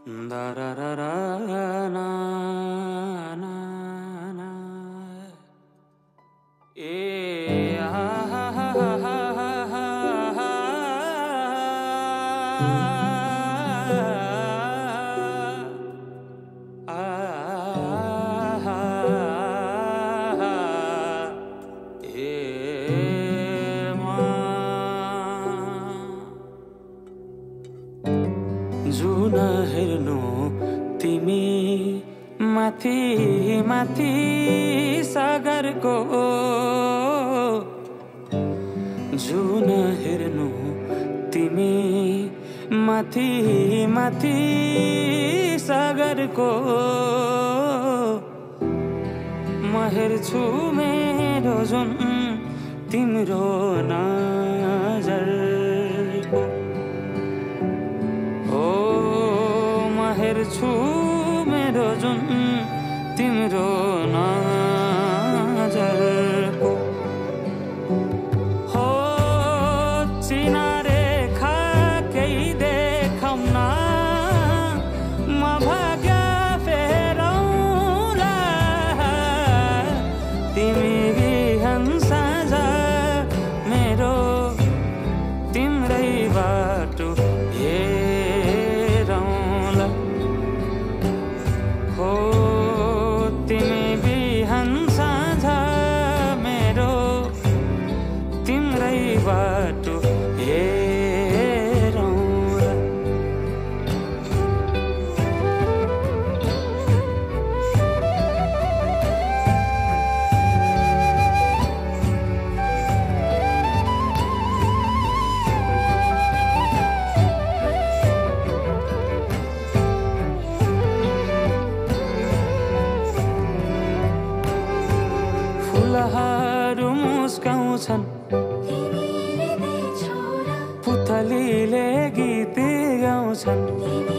Da-da-da-da-na, na, na. जुन हेर्नु तिमी माथि माथि सागरको जुन हेर्नु तिमी माथि माथि सागरको म हेर्छु मेरो जुन तिम्रो नजरको हेर्छु मेरो जुन तिम्रो नजरको हो चिनारेखा केही देखाउन म भाग्य फेरौँला तिमी बिहान साँझ मेरो तिम्रै बाटो तिमी बिहान साँझ मेरो तिम्रै बाटो हेरौँला फुलहरू मुस्काउँछन् पुतलीले गीत गाउँछन्